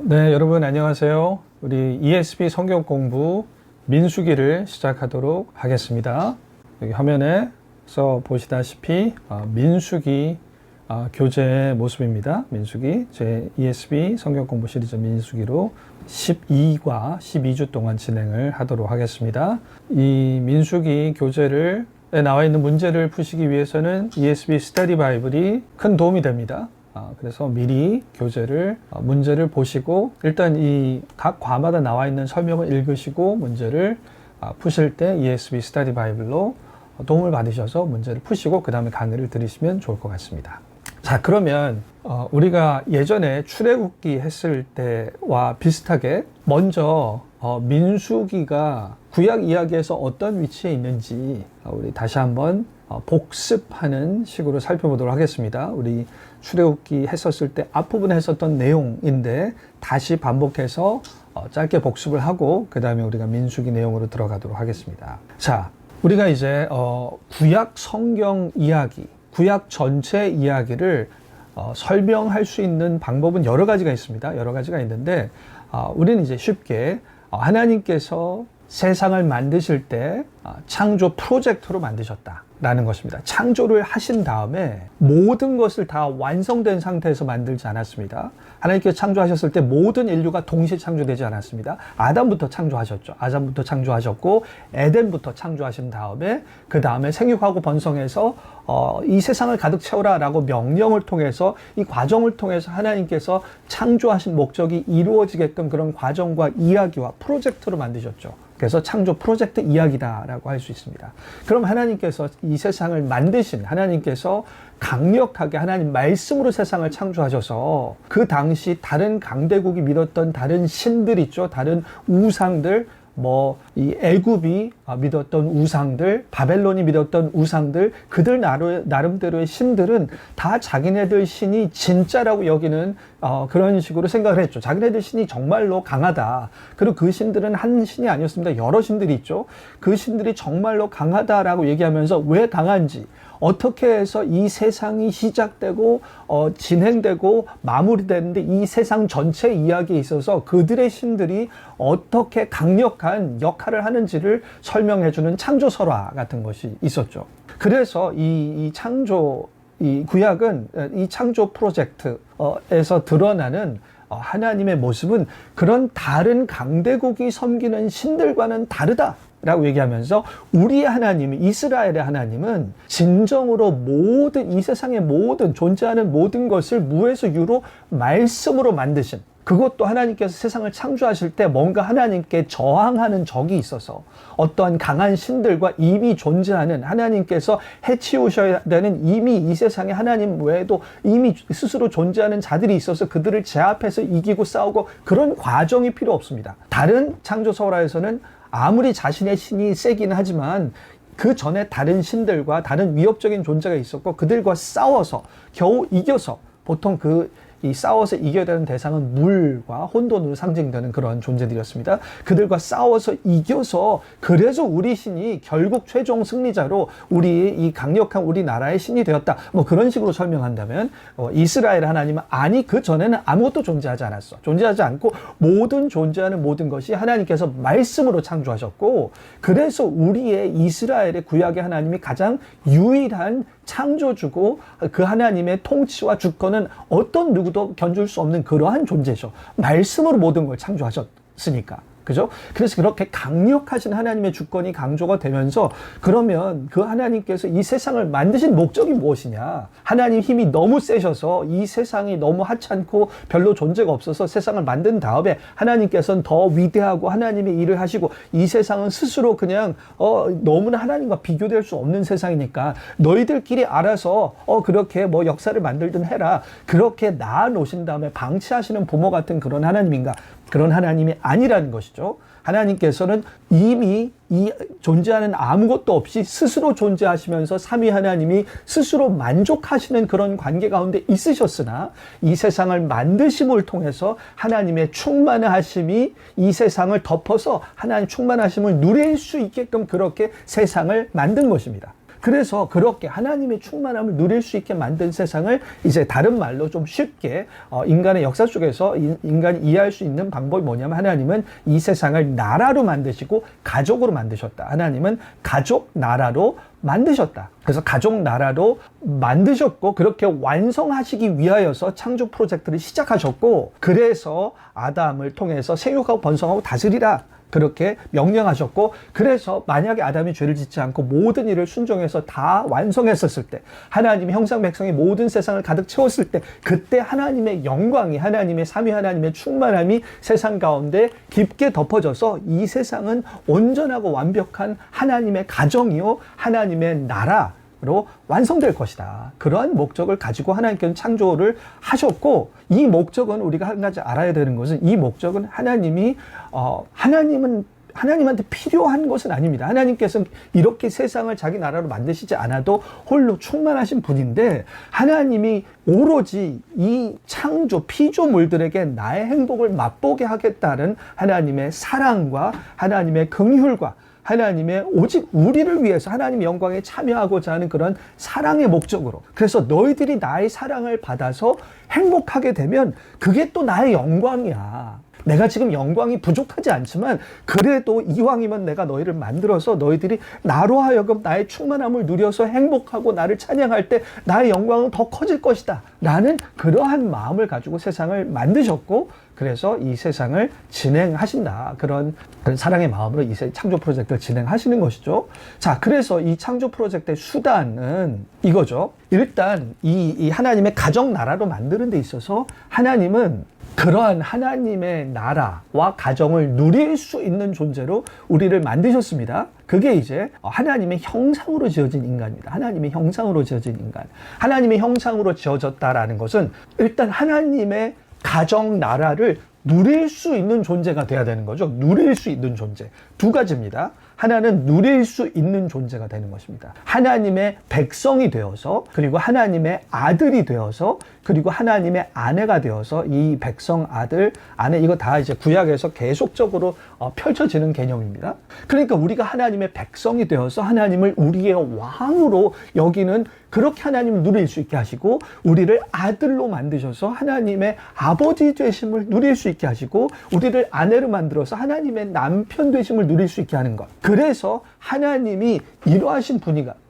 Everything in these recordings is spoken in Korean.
네, 여러분 안녕하세요. 우리 ESV 성경 공부 민수기를 시작하도록 하겠습니다. 여기 화면에서 보시다시피 민수기 교재의 모습입니다. 민수기 제 ESV 성경 공부 시리즈 민수기로 12과 12주 동안 진행을 하도록 하겠습니다. 이 민수기 교재를 나와 있는 문제를 푸시기 위해서는 ESV 스터디 바이블이 큰 도움이 됩니다. 그래서 미리 교재를 문제를 보시고 일단 이 각 과마다 나와 있는 설명을 읽으시고 문제를 푸실 때 ESV 스터디 바이블로 도움을 받으셔서 문제를 푸시고 그 다음에 강의를 들으시면 좋을 것 같습니다. 자, 그러면 우리가 예전에 출애굽기 했을 때와 비슷하게 먼저 민수기가 구약 이야기에서 어떤 위치에 있는지 우리 다시 한번 복습하는 식으로 살펴보도록 하겠습니다. 우리 출애굽기 했었을 때 앞부분에 했었던 내용인데 다시 반복해서 짧게 복습을 하고 그 다음에 우리가 민수기 내용으로 들어가도록 하겠습니다. 자, 우리가 이제 구약 성경 이야기, 구약 전체 이야기를 설명할 수 있는 방법은 여러 가지가 있습니다. 여러 가지가 있는데 우리는 이제 쉽게 하나님께서 세상을 만드실 때 창조 프로젝트로 만드셨다라는 것입니다. 창조를 하신 다음에 모든 것을 다 완성된 상태에서 만들지 않았습니다. 하나님께서 창조하셨을 때 모든 인류가 동시에 창조되지 않았습니다. 아담부터 창조하셨죠. 아담부터 창조하셨고 에덴부터 창조하신 다음에 그 다음에 생육하고 번성해서 이 세상을 가득 채우라 라고 명령을 통해서 이 과정을 통해서 하나님께서 창조하신 목적이 이루어지게끔 그런 과정과 이야기와 프로젝트로 만드셨죠. 그래서 창조 프로젝트 이야기다라고 할 수 있습니다. 그럼 하나님께서 이 세상을 만드신 하나님께서 강력하게 하나님 말씀으로 세상을 창조하셔서 그 당시 다른 강대국이 믿었던 다른 신들 있죠. 다른 우상들, 이 애굽이 믿었던 우상들, 바벨론이 믿었던 우상들, 그들 나름대로의 신들은 다 자기네들 신이 진짜라고 여기는 그런 식으로 생각을 했죠. 자기네들 신이 정말로 강하다. 그리고 그 신들은 한 신이 아니었습니다. 여러 신들이 있죠. 그 신들이 정말로 강하다라고 얘기하면서 왜 강한지, 어떻게 해서 이 세상이 시작되고 진행되고 마무리되는데 이 세상 전체 이야기에 있어서 그들의 신들이 어떻게 강력한 역할을 하는지를 설명해주는 창조설화 같은 것이 있었죠. 그래서 이 구약은 이 창조 프로젝트에서 드러나는 하나님의 모습은 그런 다른 강대국이 섬기는 신들과는 다르다 라고 얘기하면서 우리 하나님, 이스라엘의 하나님은 진정으로 이 세상의 모든 존재하는 모든 것을 무에서 유로 말씀으로 만드신, 그것도 하나님께서 세상을 창조하실 때 뭔가 하나님께 저항하는 적이 있어서 어떠한 강한 신들과 이미 존재하는 하나님께서 해치우셔야 되는 이미 이 세상에 하나님 외에도 이미 스스로 존재하는 자들이 있어서 그들을 제압해서 이기고 싸우고 그런 과정이 필요 없습니다. 다른 창조설화에서는 아무리 자신의 신이 세기는 하지만 그 전에 다른 신들과 다른 위협적인 존재가 있었고 그들과 싸워서 겨우 이겨서 보통 이 싸워서 이겨야 되는 대상은 물과 혼돈으로 상징되는 그런 존재들이었습니다. 그들과 싸워서 이겨서 그래서 우리 신이 결국 최종 승리자로 이 강력한 우리나라의 신이 되었다. 그런 식으로 설명한다면 이스라엘 하나님은 아니 그 전에는 아무것도 존재하지 않았어. 존재하지 않고 모든 존재하는 모든 것이 하나님께서 말씀으로 창조하셨고 그래서 우리의 이스라엘의 구약의 하나님이 가장 유일한 창조주고 그 하나님의 통치와 주권은 어떤 누구도 견줄 수 없는 그러한 존재죠. 말씀으로 모든 걸 창조하셨으니까. 그죠? 그래서 그렇게 강력하신 하나님의 주권이 강조가 되면서 그러면 그 하나님께서 이 세상을 만드신 목적이 무엇이냐? 하나님 힘이 너무 세셔서 이 세상이 너무 하찮고 별로 존재가 없어서 세상을 만든 다음에 하나님께서는 더 위대하고 하나님의 일을 하시고 이 세상은 스스로 그냥 너무나 하나님과 비교될 수 없는 세상이니까 너희들끼리 알아서 그렇게 역사를 만들든 해라. 그렇게 낳아놓으신 다음에 방치하시는 부모 같은 그런 하나님인가? 그런 하나님이 아니라는 것이죠. 하나님께서는 이미 이 존재하는 아무것도 없이 스스로 존재하시면서 삼위 하나님이 스스로 만족하시는 그런 관계 가운데 있으셨으나 이 세상을 만드심을 통해서 하나님의 충만하심이 이 세상을 덮어서 하나님 충만하심을 누릴 수 있게끔 그렇게 세상을 만든 것입니다. 그래서 그렇게 하나님의 충만함을 누릴 수 있게 만든 세상을 이제 다른 말로 좀 쉽게 인간의 역사 속에서 인간이 이해할 수 있는 방법이 뭐냐면 하나님은 이 세상을 나라로 만드시고 가족으로 만드셨다. 하나님은 가족 나라로 만드셨다. 그래서 가족 나라로 만드셨고 그렇게 완성하시기 위하여서 창조 프로젝트를 시작하셨고 그래서 아담을 통해서 생육하고 번성하고 다스리라. 그렇게 명령하셨고 그래서 만약에 아담이 죄를 짓지 않고 모든 일을 순종해서 다 완성했었을 때 하나님의 형상 백성이 모든 세상을 가득 채웠을 때 그때 하나님의 영광이 하나님의 삼위 하나님의 충만함이 세상 가운데 깊게 덮어져서 이 세상은 온전하고 완벽한 하나님의 가정이요 하나님의 나라로 완성될 것이다. 그러한 목적을 가지고 하나님께서는 창조를 하셨고 이 목적은 우리가 한 가지 알아야 되는 것은 이 목적은 하나님한테 필요한 것은 아닙니다. 하나님께서는 이렇게 세상을 자기 나라로 만드시지 않아도 홀로 충만하신 분인데 하나님이 오로지 이 창조 피조물들에게 나의 행복을 맛보게 하겠다는 하나님의 사랑과 하나님의 긍휼과 하나님의 오직 우리를 위해서 하나님의 영광에 참여하고자 하는 그런 사랑의 목적으로 그래서 너희들이 나의 사랑을 받아서 행복하게 되면 그게 또 나의 영광이야. 내가 지금 영광이 부족하지 않지만 그래도 이왕이면 내가 너희를 만들어서 너희들이 나로 하여금 나의 충만함을 누려서 행복하고 나를 찬양할 때 나의 영광은 더 커질 것이다 라는 그러한 마음을 가지고 세상을 만드셨고 그래서 이 세상을 진행하신다. 그런 사랑의 마음으로 이 창조 프로젝트를 진행하시는 것이죠. 자, 그래서 이 창조 프로젝트의 수단은 이거죠. 일단 이 하나님의 가정 나라로 만드는 데 있어서 하나님은 그러한 하나님의 나라와 가정을 누릴 수 있는 존재로 우리를 만드셨습니다. 그게 이제 하나님의 형상으로 지어진 인간입니다. 하나님의 형상으로 지어진 인간. 하나님의 형상으로 지어졌다라는 것은 일단 하나님의 가정 나라를 누릴 수 있는 존재가 돼야 되는 거죠. 누릴 수 있는 존재. 두 가지입니다. 하나는 누릴 수 있는 존재가 되는 것입니다. 하나님의 백성이 되어서 그리고 하나님의 아들이 되어서 그리고 하나님의 아내가 되어서 이 백성, 아들, 아내 이거 다 이제 구약에서 계속적으로 펼쳐지는 개념입니다. 그러니까 우리가 하나님의 백성이 되어서 하나님을 우리의 왕으로 여기는 그렇게 하나님을 누릴 수 있게 하시고 우리를 아들로 만드셔서 하나님의 아버지 되심을 누릴 수 있게 하시고 우리를 아내로 만들어서 하나님의 남편 되심을 누릴 수 있게 하는 것. 그래서 하나님이 이러하신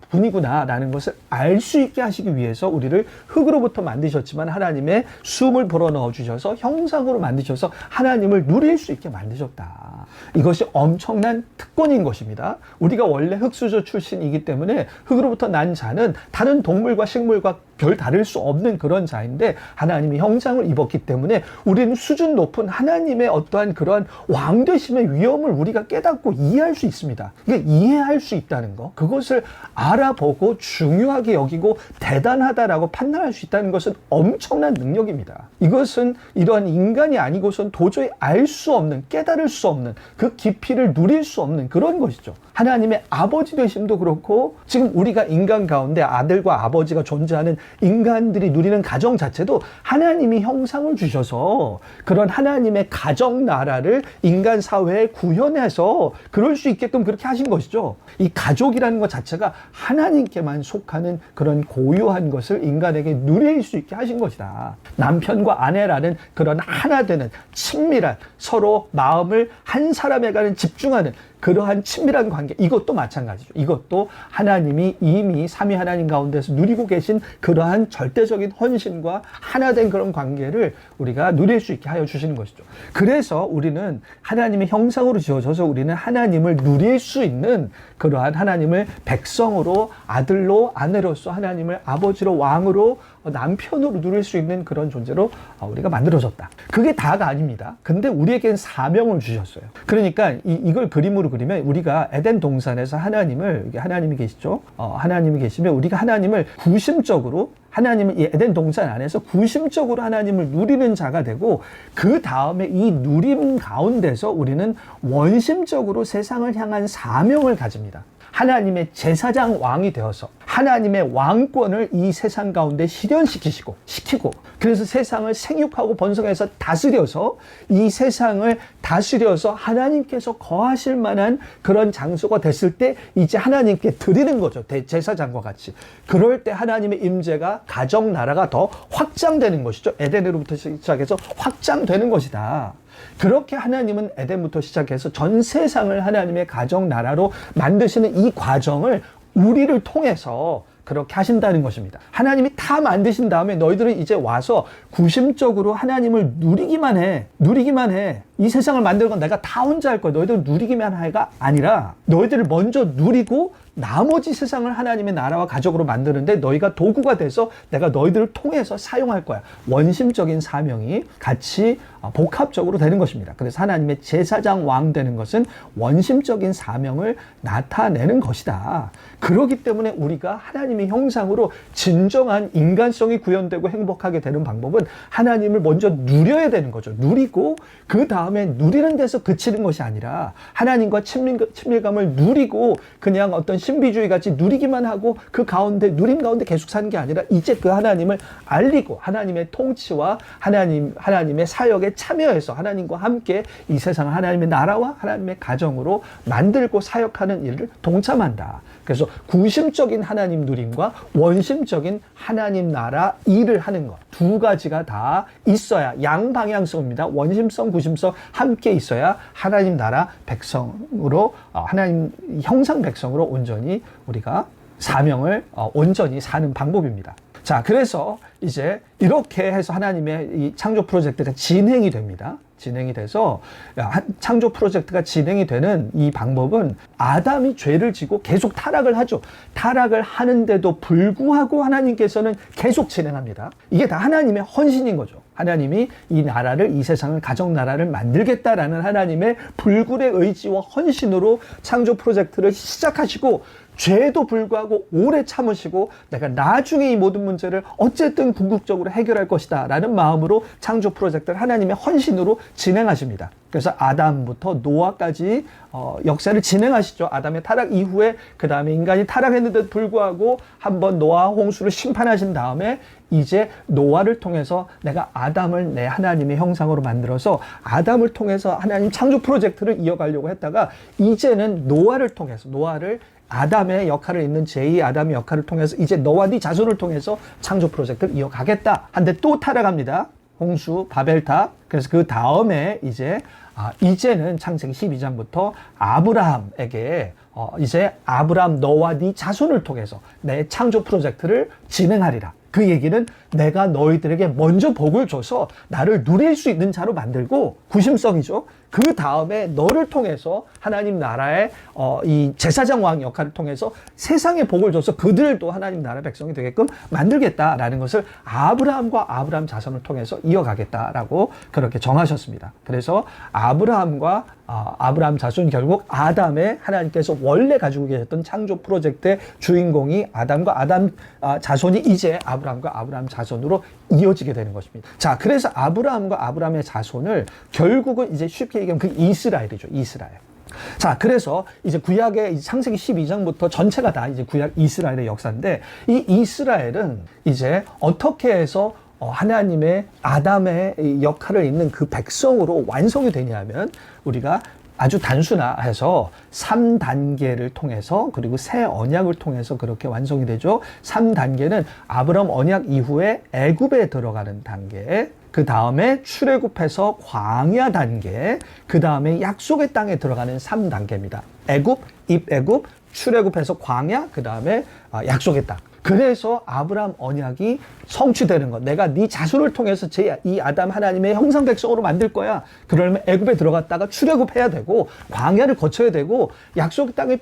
분이구나라는 것을 알 수 있게 하시기 위해서 우리를 흙으로부터 만드셨지만 하나님의 숨을 불어넣어 주셔서 형상으로 만드셔서 하나님을 누릴 수 있게 만드셨다. 이것이 엄청난 특권인 것입니다. 우리가 원래 흙수저 출신이기 때문에 흙으로부터 난 자는 다른 동물과 식물과 별 다를 수 없는 그런 자인데 하나님이 형상을 입었기 때문에 우리는 수준 높은 하나님의 어떠한 그러한 왕되심의 위엄을 우리가 깨닫고 이해할 수 있습니다. 이게 이해할 수 있다는 거, 그것을 알아보고 중요하게 여기고 대단하다라고 판단할 수 있다는 것은 엄청난 능력입니다. 이것은 이러한 인간이 아니고선 도저히 알 수 없는, 깨달을 수 없는 그 깊이를 누릴 수 없는 그런 것이죠. 하나님의 아버지 되심도 그렇고 지금 우리가 인간 가운데 아들과 아버지가 존재하는 인간들이 누리는 가정 자체도 하나님이 형상을 주셔서 그런 하나님의 가정 나라를 인간 사회에 구현해서 그럴 수 있게끔 그렇게 하신 것이죠. 이 가족이라는 것 자체가 하나님께만 속하는 그런 고유한 것을 인간에게 누릴 수 있게 하신 것이다. 남편과 아내라는 그런 하나 되는 친밀한 서로 마음을 한 사람에 가는 집중하는 그러한 친밀한 관계, 이것도 마찬가지죠. 이것도 하나님이 이미 삼위 하나님 가운데서 누리고 계신 그러한 절대적인 헌신과 하나된 그런 관계를 우리가 누릴 수 있게 하여 주시는 것이죠. 그래서 우리는 하나님의 형상으로 지어져서 우리는 하나님을 누릴 수 있는 그러한 하나님을 백성으로, 아들로, 아내로서 하나님을 아버지로, 왕으로, 남편으로 누릴 수 있는 그런 존재로 우리가 만들어졌다. 그게 다가 아닙니다. 근데 우리에게는 사명을 주셨어요. 그러니까 이걸 그림으로 그리면 우리가 에덴 동산에서 하나님이 계시죠. 하나님이 계시면 우리가 하나님을 구심적으로 하나님은 이 에덴 동산 안에서 구심적으로 하나님을 누리는 자가 되고 그 다음에 이 누림 가운데서 우리는 원심적으로 세상을 향한 사명을 가집니다. 하나님의 제사장 왕이 되어서 하나님의 왕권을 이 세상 가운데 시키고 그래서 세상을 생육하고 번성해서 다스려서 이 세상을 다스려서 하나님께서 거하실 만한 그런 장소가 됐을 때 이제 하나님께 드리는 거죠. 대제사장과 같이. 그럴 때 하나님의 임재가 가정 나라가 더 확장되는 것이죠. 에덴으로부터 시작해서 확장되는 것이다. 그렇게 하나님은 에덴부터 시작해서 전 세상을 하나님의 가정 나라로 만드시는 이 과정을 우리를 통해서 그렇게 하신다는 것입니다. 하나님이 다 만드신 다음에 너희들은 이제 와서 구심적으로 하나님을 누리기만 해. 이 세상을 만드는 건 내가 다 혼자 할 거야. 너희들은 누리기만 하가 아니라 너희들을 먼저 누리고 나머지 세상을 하나님의 나라와 가족으로 만드는데 너희가 도구가 돼서 내가 너희들을 통해서 사용할 거야. 원심적인 사명이 같이 복합적으로 되는 것입니다. 그래서 하나님의 제사장 왕 되는 것은 원심적인 사명을 나타내는 것이다. 그렇기 때문에 우리가 하나님의 형상으로 진정한 인간성이 구현되고 행복하게 되는 방법은 하나님을 먼저 누려야 되는 거죠. 누리고 그 다음에 누리는 데서 그치는 것이 아니라 하나님과 친밀감을 누리고 그냥 어떤 신비주의 같이 누리기만 하고 그 가운데 누림 가운데 계속 사는 게 아니라 이제 그 하나님을 알리고 하나님의 통치와 하나님의 사역에 참여해서 하나님과 함께 이 세상을 하나님의 나라와 하나님의 가정으로 만들고 사역하는 일을 동참한다. 그래서 구심적인 하나님 누림과 원심적인 하나님 나라 일을 하는 것 두 가지가 다 있어야 양방향성입니다. 원심성, 구심성 함께 있어야 하나님 나라 백성으로 하나님 형상 백성으로 온전히 우리가 사명을 온전히 사는 방법입니다. 자, 그래서 이제 이렇게 해서 하나님의 이 창조 프로젝트가 진행이 됩니다. 진행이 돼서 창조 프로젝트가 진행이 되는 이 방법은 아담이 죄를 지고 계속 타락을 하죠. 타락을 하는데도 불구하고 하나님께서는 계속 진행합니다. 이게 다 하나님의 헌신인 거죠. 하나님이 이 나라를, 이 세상을, 가정 나라를 만들겠다라는 하나님의 불굴의 의지와 헌신으로 창조 프로젝트를 시작하시고 죄에도 불구하고 오래 참으시고 내가 나중에 이 모든 문제를 어쨌든 궁극적으로 해결할 것이다 라는 마음으로 창조 프로젝트를 하나님의 헌신으로 진행하십니다. 그래서 아담부터 노아까지 역사를 진행하시죠. 아담의 타락 이후에 그 다음에 인간이 타락했는데도 불구하고 한번 노아 홍수를 심판하신 다음에 이제 노아를 통해서 내가 아담을 내 하나님의 형상으로 만들어서 아담을 통해서 하나님 창조 프로젝트를 이어가려고 했다가 이제는 노아를 통해서 아담의 역할을 있는 제2 아담의 역할을 통해서 이제 너와 네 자손을 통해서 창조 프로젝트를 이어가겠다. 한데 또 타락합니다. 홍수, 바벨탑. 그래서 그 다음에 이제는 창세기 12장부터 아브라함에게 이제 아브라함 너와 네 자손을 통해서 내 창조 프로젝트를 진행하리라. 그 얘기는 내가 너희들에게 먼저 복을 줘서 나를 누릴 수 있는 자로 만들고 구심성이죠. 그 다음에 너를 통해서 하나님 나라의 이 제사장 왕 역할을 통해서 세상에 복을 줘서 그들도 하나님 나라 백성이 되게끔 만들겠다라는 것을 아브라함과 아브라함 자손을 통해서 이어가겠다라고 그렇게 정하셨습니다. 그래서 아브라함과 아브라함 자손 결국 아담의 하나님께서 원래 가지고 계셨던 창조 프로젝트의 주인공이 아담과 아담 자손이 이제 아브라함과 아브라함 자손으로 이어지게 되는 것입니다. 자, 그래서 아브라함과 아브라함의 자손을 결국은 이제 쉽게 얘기하면 그 이스라엘이죠. 이스라엘. 자, 그래서 이제 구약의 창세기 12장부터 전체가 다 이제 구약 이스라엘의 역사인데 이 이스라엘은 이제 어떻게 해서 하나님의 아담의 역할을 있는 그 백성으로 완성이 되냐면 우리가 아주 단순화해서 3단계를 통해서 그리고 새 언약을 통해서 그렇게 완성이 되죠. 3단계는 아브라함 언약 이후에 애굽에 들어가는 단계, 그 다음에 출애굽해서 광야 단계, 그 다음에 약속의 땅에 들어가는 3단계입니다. 애굽, 입애굽, 출애굽해서 광야, 그 다음에 약속의 땅. 그래서 아브라함 언약이 성취되는 것. 내가 네 자손을 통해서 이 아담 하나님의 형상 백성으로 만들 거야. 그러면 애굽에 들어갔다가 출애굽해야 되고 광야를 거쳐야 되고 약속 땅에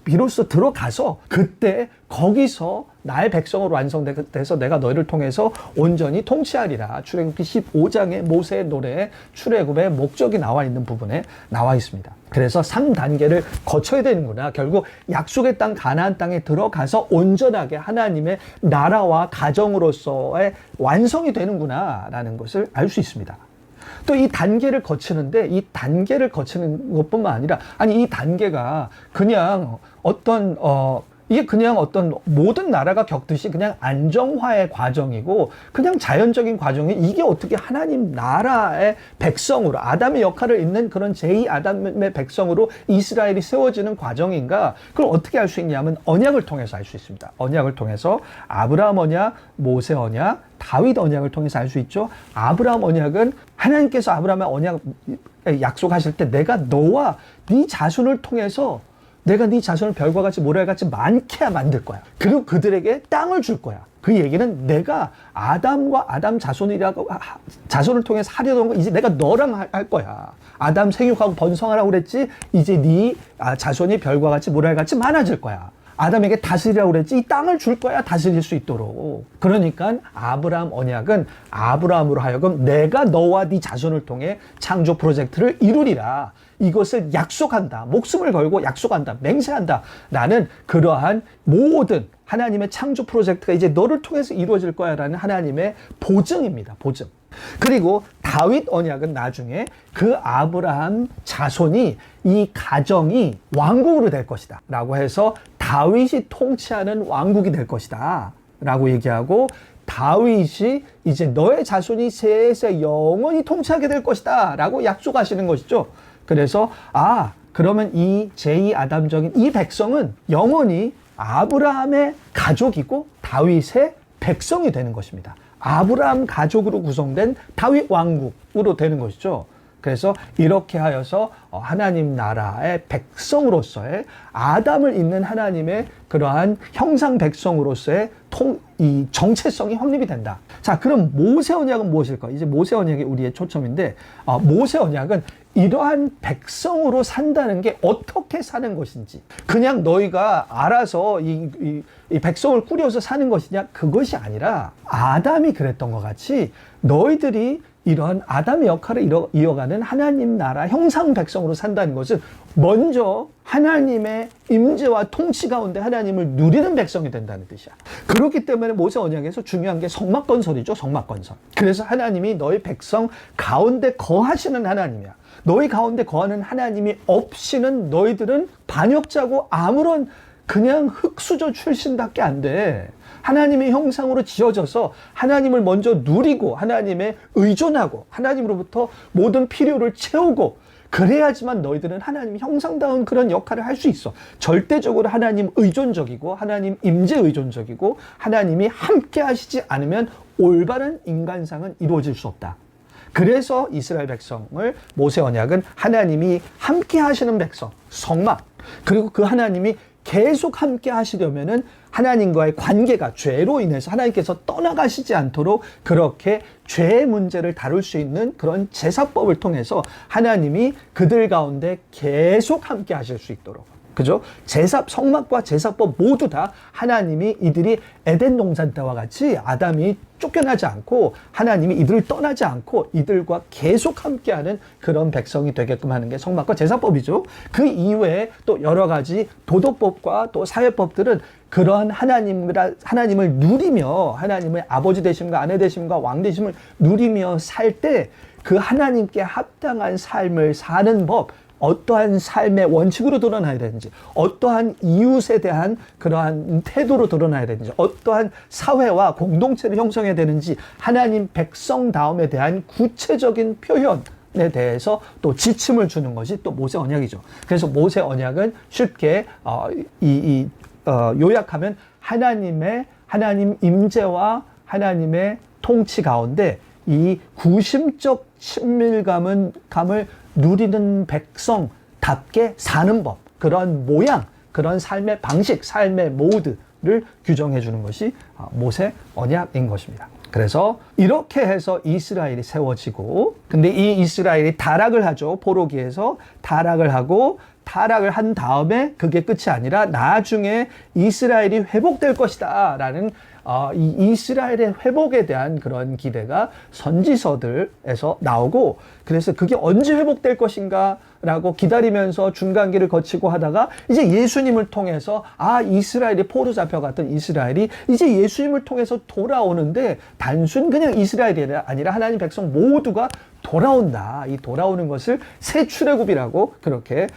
비로소 들어가서 그때 거기서 나의 백성으로 완성돼서 내가 너희를 통해서 온전히 통치하리라. 출애굽기 15장의 모세의 노래에 출애굽의 목적이 나와 있는 부분에 나와 있습니다. 그래서 3단계를 거쳐야 되는구나. 결국 약속의 땅 가나안 땅에 들어가서 온전하게 하나님의 나라와 가정으로서의 완성이 되는구나 라는 것을 알 수 있습니다. 또 이 단계를 거치는데 이 단계를 거치는 것뿐만 아니라 이 단계가 그냥 어떤 이게 그냥 어떤 모든 나라가 겪듯이 그냥 안정화의 과정이고 그냥 자연적인 과정이 이게 어떻게 하나님 나라의 백성으로 아담의 역할을 잇는 그런 제2 아담의 백성으로 이스라엘이 세워지는 과정인가? 그걸 어떻게 알 수 있냐면 언약을 통해서 알 수 있습니다. 언약을 통해서 아브라함 언약, 모세 언약, 다윗 언약을 통해서 알 수 있죠. 아브라함 언약은 하나님께서 아브라함의 언약 약속하실 때 내가 너와 네 자손을 통해서 내가 네 자손을 별과 같이 모래같이 많게 만들 거야. 그리고 그들에게 땅을 줄 거야. 그 얘기는 내가 아담과 아담 자손이라고 자손을 통해서 하려던 거 이제 내가 너랑 할 거야. 아담 생육하고 번성하라고 그랬지. 이제 네 자손이 별과 같이 모래같이 많아질 거야. 아담에게 다스리라고 그랬지. 이 땅을 줄 거야. 다스릴 수 있도록. 그러니까 아브라함 언약은 아브라함으로 하여금 내가 너와 네 자손을 통해 창조 프로젝트를 이루리라. 이것을 약속한다. 목숨을 걸고 약속한다. 맹세한다. 라는 그러한 모든 하나님의 창조 프로젝트가 이제 너를 통해서 이루어질 거야 라는 하나님의 보증입니다. 보증. 그리고 다윗 언약은 나중에 그 아브라함 자손이 이 가정이 왕국으로 될 것이다 라고 해서 다윗이 통치하는 왕국이 될 것이다 라고 얘기하고 다윗이 이제 너의 자손이 세세 영원히 통치하게 될 것이다 라고 약속하시는 것이죠. 그래서 그러면 이 제2 아담적인 이 백성은 영원히 아브라함의 가족이고 다윗의 백성이 되는 것입니다. 아브라함 가족으로 구성된 다윗 왕국으로 되는 것이죠. 그래서 이렇게 하여서 하나님 나라의 백성으로서의 아담을 잇는 하나님의 그러한 형상 백성으로서의 이 정체성이 확립이 된다. 자, 그럼 모세 언약은 무엇일까? 이제 모세 언약이 우리의 초점인데 모세 언약은 이러한 백성으로 산다는 게 어떻게 사는 것인지 그냥 너희가 알아서 이 백성을 꾸려서 사는 것이냐? 그것이 아니라 아담이 그랬던 것 같이 너희들이 이러한 아담의 역할을 이어가는 하나님 나라 형상 백성으로 산다는 것은 먼저 하나님의 임재와 통치 가운데 하나님을 누리는 백성이 된다는 뜻이야. 그렇기 때문에 모세 언약에서 중요한 게 성막 건설이죠. 성막 건설. 그래서 하나님이 너희 백성 가운데 거하시는 하나님이야. 너희 가운데 거하는 하나님이 없이는 너희들은 반역자고 아무런 그냥 흙수저 출신밖에 안 돼. 하나님의 형상으로 지어져서 하나님을 먼저 누리고 하나님에 의존하고 하나님으로부터 모든 필요를 채우고 그래야지만 너희들은 하나님 형상다운 그런 역할을 할 수 있어. 절대적으로 하나님 의존적이고 하나님 임재 의존적이고 하나님이 함께 하시지 않으면 올바른 인간상은 이루어질 수 없다. 그래서 이스라엘 백성을 모세 언약은 하나님이 함께 하시는 백성, 성막, 그리고 그 하나님이 계속 함께 하시려면은 하나님과의 관계가 죄로 인해서 하나님께서 떠나가시지 않도록 그렇게 죄의 문제를 다룰 수 있는 그런 제사법을 통해서 하나님이 그들 가운데 계속 함께 하실 수 있도록. 그죠? 성막과 제사법 모두 다 하나님이 이들이 에덴 동산 때와 같이 아담이 쫓겨나지 않고 하나님이 이들을 떠나지 않고 이들과 계속 함께하는 그런 백성이 되게끔 하는 게 성막과 제사법이죠. 그 이외에 또 여러 가지 도덕법과 또 사회법들은 그러한 하나님을 누리며 하나님의 아버지 되심과 아내 되심과 왕 되심을 누리며 살 때 그 하나님께 합당한 삶을 사는 법, 어떠한 삶의 원칙으로 드러나야 되는지, 어떠한 이웃에 대한 그러한 태도로 드러나야 되는지, 어떠한 사회와 공동체를 형성해야 되는지 하나님 백성다움에 대한 구체적인 표현에 대해서 또 지침을 주는 것이 또 모세 언약이죠. 그래서 모세 언약은 쉽게 요약하면 하나님 임재와 하나님의 통치 가운데 이 구심적 친밀감을 누리는 백성답게 사는 법, 그런 모양, 그런 삶의 방식, 삶의 모드를 규정해 주는 것이 모세 언약인 것입니다. 그래서 이렇게 해서 이스라엘이 세워지고, 근데 이 이스라엘이 타락을 하죠. 포로기에서 타락을 하고, 타락을 한 다음에 그게 끝이 아니라 나중에 이스라엘이 회복될 것이다 라는 이 이스라엘의 회복에 대한 그런 기대가 선지서들에서 나오고, 그래서 그게 언제 회복될 것인가 라고 기다리면서 중간기를 거치고 하다가 이제 예수님을 통해서 이스라엘이 포로 잡혀갔던 이스라엘이 이제 예수님을 통해서 돌아오는데 단순 그냥 이스라엘이 아니라 하나님 백성 모두가 돌아온다. 이 돌아오는 것을 새 출애굽이라고 그렇게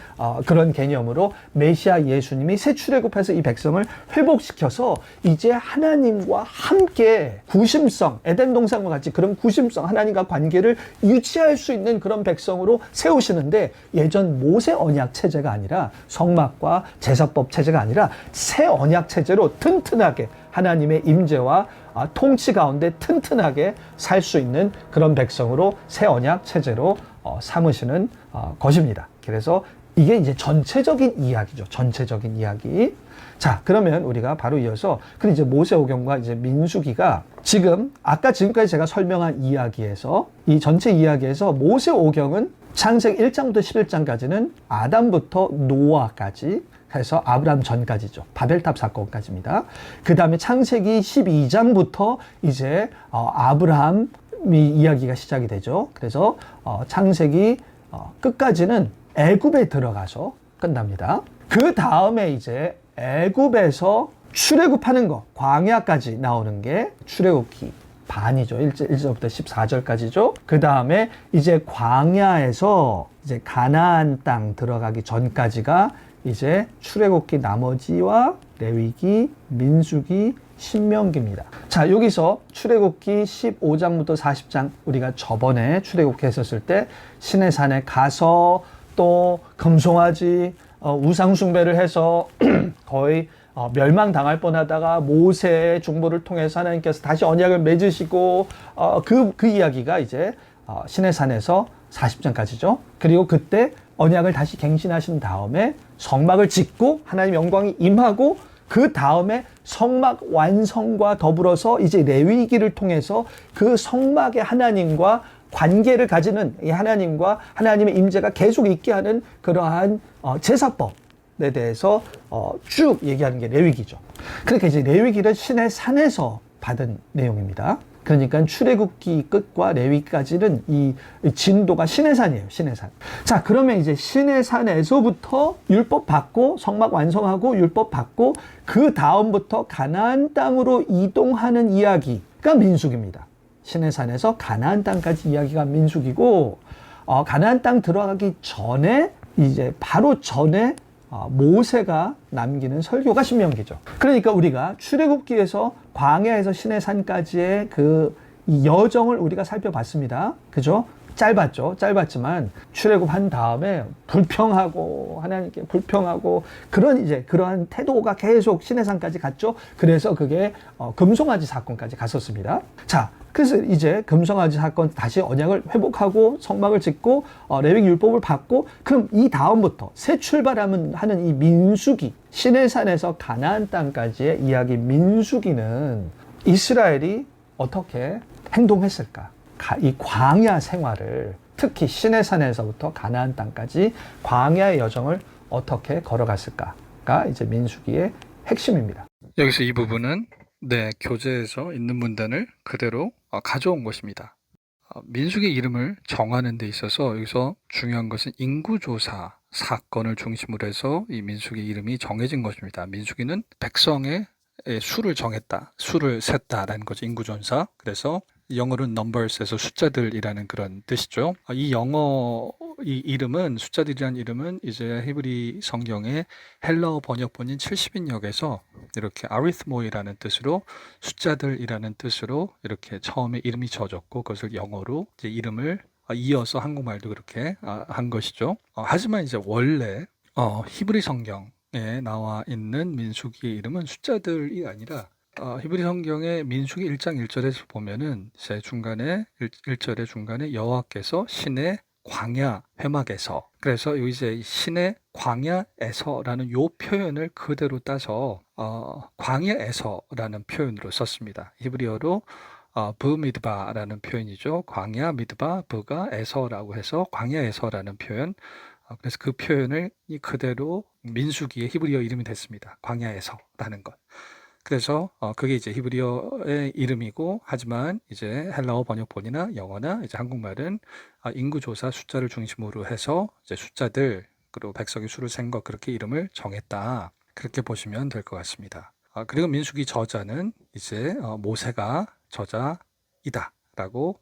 그런 개념으로 메시아 예수님이 새 출애굽해서 이 백성을 회복시켜서 이제 하나님과 함께 구심성, 에덴 동산과 같이 그런 구심성, 하나님과 관계를 유지할 수 있는 그런 백성으로 세우시는데, 예전 모세 언약 체제가 아니라 성막과 제사법 체제가 아니라 새 언약 체제로 튼튼하게 하나님의 임재와 통치 가운데 튼튼하게 살 수 있는 그런 백성으로 새 언약 체제로 삼으시는 것입니다. 그래서 이게 이제 전체적인 이야기죠. 전체적인 이야기. 자, 그러면 우리가 바로 이어서 그 이제 모세오경과 이제 민수기가 지금 아까 지금까지 제가 설명한 이야기에서 이 전체 이야기에서 모세오경은 창세기 1장부터 11장까지는 아담부터 노아까지 해서 아브라함 전까지죠. 바벨탑 사건까지입니다. 그 다음에 창세기 12장부터 이제 아브라함이 이야기가 시작이 되죠. 그래서 창세기 끝까지는 애굽에 들어가서 끝납니다. 그 다음에 이제 애굽에서 출애굽하는 거, 광야까지 나오는 게 출애굽기 반이죠. 1절부터 14절까지죠. 그 다음에 이제 광야에서 이제 가나안 땅 들어가기 전까지가 이제 출애굽기 나머지와 레위기, 민수기, 신명기입니다. 자, 여기서 출애굽기 15장부터 40장 우리가 저번에 출애굽기 했었을 때 시내산에 가서 또 금송아지 우상숭배를 해서 거의 멸망당할 뻔하다가 모세의 중보를 통해서 하나님께서 다시 언약을 맺으시고 그 이야기가 이제 시내산에서 40장까지죠. 그리고 그때 언약을 다시 갱신하신 다음에 성막을 짓고 하나님 영광이 임하고 그 다음에 성막 완성과 더불어서 이제 레위기를 통해서 그 성막의 하나님과 관계를 가지는 이 하나님과 하나님의 임재가 계속 있게 하는 그러한 제사법에 대해서 쭉 얘기하는 게 레위기죠. 그러니까 이제 레위기를 신의 산에서 받은 내용입니다. 그러니까 출애굽기 끝과 레위기까지는 이 진도가 시내산이에요. 시내산. 자, 그러면 이제 시내산에서부터 율법 받고 성막 완성하고 율법 받고 그 다음부터 가나안 땅으로 이동하는 이야기가 민수기입니다. 시내산에서 가나안 땅까지 이야기가 민수기고, 가나안 땅 들어가기 전에 이제 바로 전에 모세가 남기는 설교가 신명기죠. 그러니까 우리가 출애굽기에서 광야에서 시내산까지의 그 여정을 우리가 살펴봤습니다. 그죠? 짧았죠. 짧았지만 출애굽한 다음에 불평하고 하나님께 불평하고 그러한 태도가 계속 시내산까지 갔죠. 그래서 그게 금송아지 사건까지 갔었습니다. 자, 그래서 이제 금송아지 사건 다시 언약을 회복하고 성막을 짓고 레위기 율법을 받고, 그럼 이 다음부터 새 출발하는 이 민수기, 시내산에서 가나안 땅까지의 이야기 민수기는 이스라엘이 어떻게 행동했을까? 이 광야 생활을, 특히 시내산에서부터 가나안 땅까지 광야의 여정을 어떻게 걸어갔을까가 이제 민수기의 핵심입니다. 여기서 이 부분은 교재에서 있는 문단을 그대로 가져온 것입니다. 민수기 이름을 정하는 데 있어서 여기서 중요한 것은 인구조사 사건을 중심으로 해서 이 민수기 이름이 정해진 것입니다. 민수기는 백성의 수를 정했다, 수를 셌다라는 거죠. 인구조사. 그래서 영어로는 numbers에서 숫자들이라는 그런 뜻이죠. 이 이름은, 숫자들이라는 이름은 이제 히브리 성경의 헬라어 번역본인 70인역에서 이렇게 아리스모이라는 뜻으로, 숫자들이라는 뜻으로 이렇게 처음에 이름이 지어졌고, 그것을 영어로 이제 이름을 이어서 한국말도 그렇게 한 것이죠. 하지만 이제 원래 히브리 성경에 나와 있는 민수기의 이름은 숫자들이 아니라, 히브리 성경의 민수기 1장 1절에서 보면은 제 중간에 1절의 중간에 여호와께서 신의 광야 회막에서, 그래서 여기 이제 신의 광야에서라는 요 표현을 그대로 따서 광야에서라는 표현으로 썼습니다. 히브리어로 브미드바라는 표현이죠. 광야 미드바 브가 에서라고 해서 광야에서라는 표현. 그래서 그 표현을 그대로 민수기의 히브리어 이름이 됐습니다. 광야에서라는 것. 그래서 그게 이제 히브리어의 이름이고, 하지만 이제 헬라어 번역본이나 영어나 이제 한국말은 인구조사 숫자를 중심으로 해서 이제 숫자들, 그리고 백성의 수를 센 것, 그렇게 이름을 정했다. 그렇게 보시면 될 것 같습니다. 그리고 민수기 저자는 이제 모세가 저자이다라고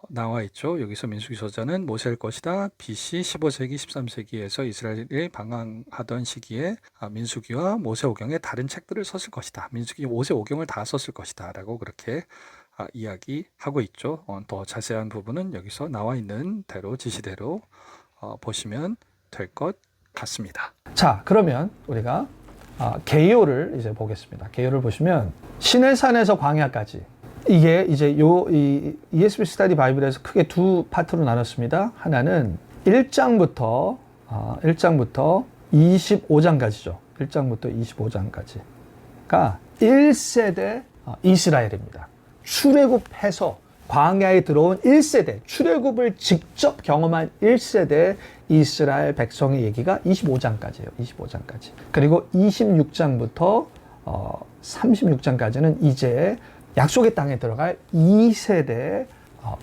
나와 있죠. 여기서 민수기 저자는 모세일 것이다. BC 15세기, 13세기에서 이스라엘이 방황하던 시기에 민수기와 모세오경의 다른 책들을 썼을 것이다. 민수기, 모세오경을 다 썼을 것이다. 라고 그렇게 이야기하고 있죠. 더 자세한 부분은 여기서 나와 있는 대로 지시대로 보시면 될 것 같습니다. 자, 그러면 우리가 개요를 이제 보겠습니다. 개요를 보시면 시내산에서 광야까지, 이게 이제 이 ESV 스터디 바이블에서 크게 두 파트로 나눴습니다. 하나는 1장부터 25장까지죠. 1장부터 25장까지가 1세대 이스라엘입니다. 출애굽해서 광야에 들어온 1세대, 출애굽을 직접 경험한 1세대 이스라엘 백성의 얘기가 25장까지예요. 25장까지. 그리고 26장부터 36장까지는 이제 약속의 땅에 들어갈 2세대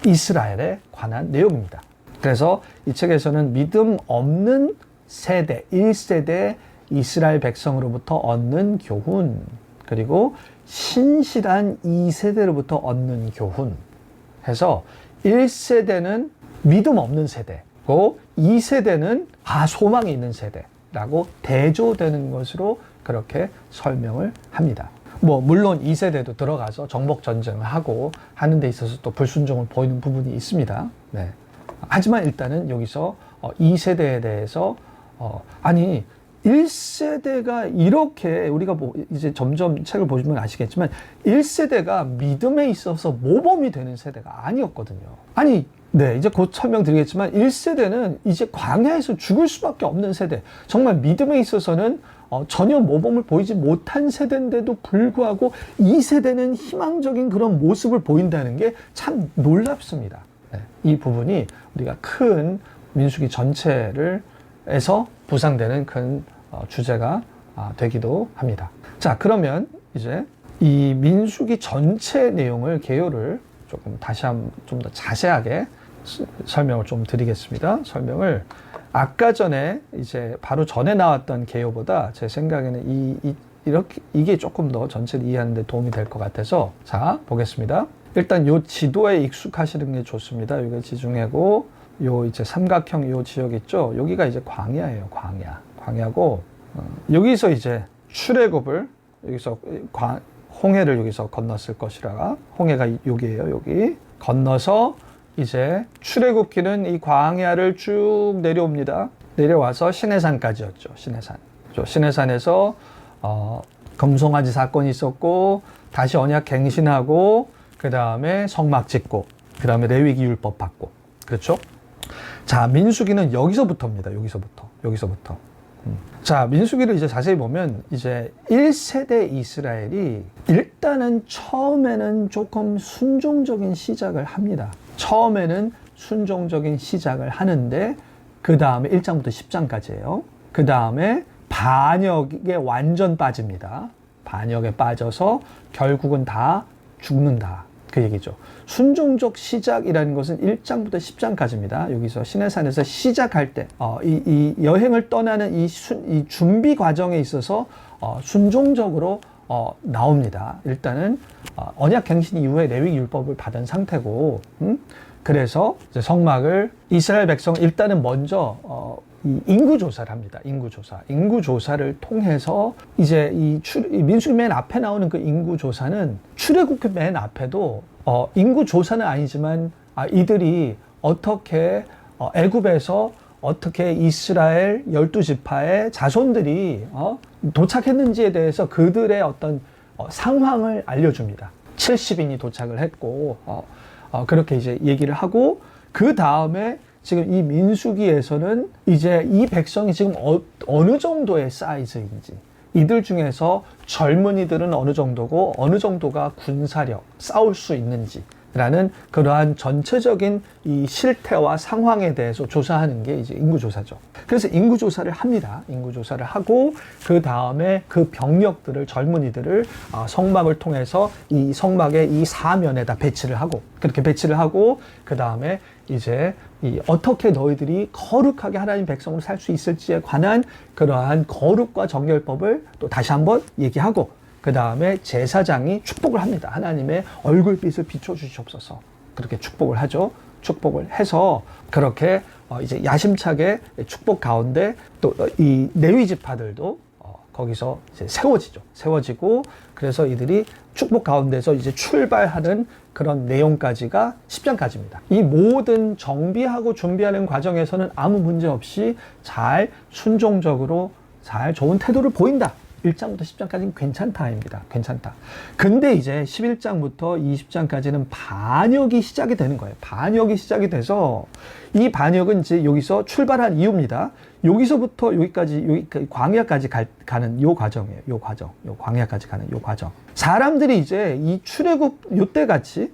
이스라엘에 관한 내용입니다. 그래서 이 책에서는 믿음 없는 세대, 1세대 이스라엘 백성으로부터 얻는 교훈, 그리고 신실한 2세대로부터 얻는 교훈 해서 1세대는 믿음 없는 세대고 2세대는 소망이 있는 세대라고 대조되는 것으로 그렇게 설명을 합니다. 물론 2세대도 들어가서 정복 전쟁을 하고 하는 데 있어서 또 불순종을 보이는 부분이 있습니다. 네. 하지만 일단은 여기서 2세대에 대해서 1세대가 이렇게, 우리가 이제 점점 책을 보시면 아시겠지만 1세대가 믿음에 있어서 모범이 되는 세대가 아니었거든요. 네, 이제 곧 설명드리겠지만 1세대는 이제 광야에서 죽을 수밖에 없는 세대, 정말 믿음에 있어서는 전혀 모범을 보이지 못한 세대인데도 불구하고 2세대는 희망적인 그런 모습을 보인다는 게 참 놀랍습니다. 네, 이 부분이 우리가 큰 민수기 전체에서 부상되는 큰 주제가 되기도 합니다. 자, 그러면 이제 이 민수기 전체 내용을, 개요를 조금 다시 한번 좀 더 자세하게 설명을 좀 드리겠습니다. 설명을 아까 전에 이제 바로 전에 나왔던 개요보다 제 생각에는 이게 조금 더 전체를 이해하는 데 도움이 될 것 같아서, 자, 보겠습니다. 일단 요 지도에 익숙하시는 게 좋습니다. 이거 지중해고, 요 이제 삼각형 요 지역 있죠? 여기가 이제 광야예요. 광야고, 여기서 이제 출애굽을, 여기서 홍해를 여기서 건넜을 것이라, 홍해가 여기예요. 여기 건너서 이제 출애굽기는 이 광야를 쭉 내려옵니다. 내려와서 시내산까지였죠. 시내산에서 금송아지 사건이 있었고, 다시 언약 갱신하고, 그 다음에 성막 짓고, 그 다음에 레위기 율법 받고, 그렇죠? 자, 민수기는 여기서부터입니다. 여기서부터. 자, 민수기를 이제 자세히 보면 이제 1세대 이스라엘이 일단은 처음에는 조금 순종적인 시작을 합니다. 처음에는 순종적인 시작을 하는데, 그 다음에 1장부터 10장까지예요. 그 다음에 반역에 완전 빠집니다. 반역에 빠져서 결국은 다 죽는다. 그 얘기죠. 순종적 시작이라는 것은 1장부터 10장까지입니다. 여기서 시내산에서 시작할 때, 이 여행을 떠나는 이 준비 과정에 있어서 순종적으로 나옵니다. 일단은 언약 갱신 이후에 레위기 율법을 받은 상태고, 그래서 이제 성막을 이스라엘 백성 일단은 먼저 이 인구 조사를 합니다. 인구 조사를 통해서 이제 이 민수기 맨 앞에 나오는 그 인구 조사는, 출애굽기 맨 앞에도 인구 조사는 아니지만 이들이 어떻게 애굽에서 어떻게 이스라엘 12지파의 자손들이 도착했는지에 대해서 그들의 어떤 상황을 알려줍니다. 70인이 도착을 했고, 그렇게 이제 얘기를 하고, 그 다음에 지금 이 민수기에서는 이제 이 백성이 지금 어느 정도의 사이즈인지, 이들 중에서 젊은이들은 어느 정도고 어느 정도가 군사력, 싸울 수 있는지 라는 그러한 전체적인 이 실태와 상황에 대해서 조사하는 게 이제 인구조사죠. 그래서 인구조사를 합니다. 인구조사를 하고, 그 다음에 그 병력들을, 젊은이들을 성막을 통해서 이 성막의 이 사면에다 배치를 하고, 그렇게 배치를 하고, 그 다음에 이제 어떻게 너희들이 거룩하게 하나님 백성으로 살 수 있을지에 관한 그러한 거룩과 정결법을 또 다시 한번 얘기하고, 그 다음에 제사장이 축복을 합니다. 하나님의 얼굴빛을 비춰주시옵소서. 그렇게 축복을 하죠. 축복을 해서 그렇게 이제 야심차게 축복 가운데 또 이 레위 지파들도 거기서 이제 세워지고 그래서 이들이 축복 가운데서 이제 출발하는 그런 내용까지가 10장까지입니다. 이 모든 정비하고 준비하는 과정에서는 아무 문제 없이 잘 순종적으로 잘 좋은 태도를 보인다. 1장부터 10장까지는 괜찮다입니다. 괜찮다. 근데 이제 11장부터 20장까지는 반역이 시작이 되는 거예요. 반역이 시작이 돼서 이 반역은 이제 여기서 출발한 이유입니다. 여기서부터 여기 광야까지 가는 요 과정이에요. 요 광야까지 가는 요 과정. 사람들이 이제 이 출애굽 요때 같이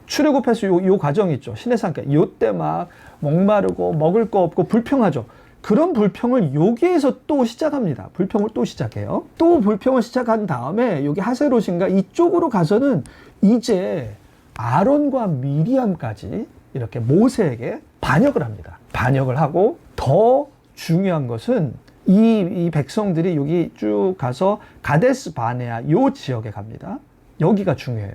출애굽해서 요 과정이 있죠. 시내산길. 요때 막 목마르고 먹을 거 없고 불평하죠. 그런 불평을 여기에서 또 시작합니다. 불평을 또 시작해요. 또 불평을 시작한 다음에 여기 하세롯인가 이쪽으로 가서는 이제 아론과 미리암까지 이렇게 모세에게 반역을 합니다. 반역을 하고 더 중요한 것은 이 백성들이 여기 쭉 가서 가데스 바네아 요 지역에 갑니다. 여기가 중요해요.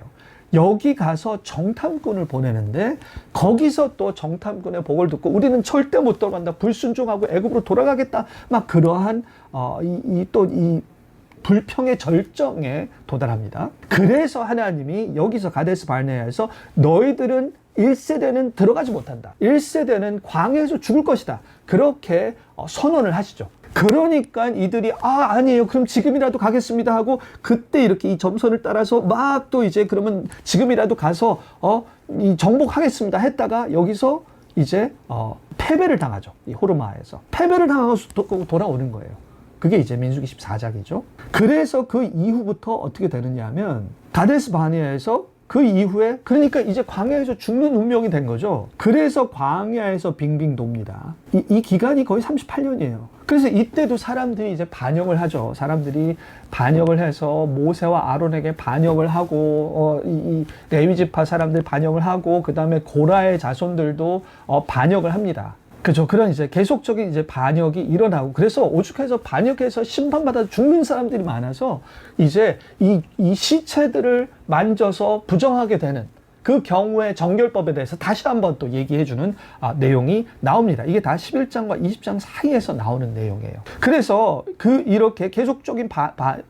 여기 가서 정탐꾼을 보내는데 거기서 또 정탐꾼의 복을 듣고 우리는 절대 못 돌아간다. 불순종하고 애굽으로 돌아가겠다. 막 그러한 이 불평의 절정에 도달합니다. 그래서 하나님이 여기서 가데스 바네아에서 너희들은 1세대는 들어가지 못한다. 1세대는 광야에서 죽을 것이다. 그렇게 선언을 하시죠. 그러니까 이들이 아니에요. 그럼 지금이라도 가겠습니다 하고 그때 이렇게 이 점선을 따라서 막 또 이제 그러면 지금이라도 가서 이 정복하겠습니다 했다가 여기서 이제 패배를 당하죠. 이 호르마에서 패배를 당하고 돌아오는 거예요. 그게 이제 민수기 14장이죠. 그래서 그 이후부터 어떻게 되느냐 하면 가데스 바네아에서 그 이후에 그러니까 이제 광야에서 죽는 운명이 된 거죠. 그래서 광야에서 빙빙 돕니다. 이 기간이 거의 38년이에요. 그래서 이때도 사람들이 이제 반역을 하죠. 사람들이 반역을 해서 모세와 아론에게 반역을 하고 이 레위 지파 사람들 반역을 하고 그 다음에 고라의 자손들도 반역을 합니다. 그죠. 그런 이제 계속적인 이제 반역이 일어나고 그래서 오죽해서 반역해서 심판받아 죽는 사람들이 많아서 이제 이 시체들을 만져서 부정하게 되는 그 경우의 정결법에 대해서 다시 한번 또 얘기해주는 내용이 나옵니다. 이게 다 11장과 20장 사이에서 나오는 내용이에요. 그래서 이렇게 계속적인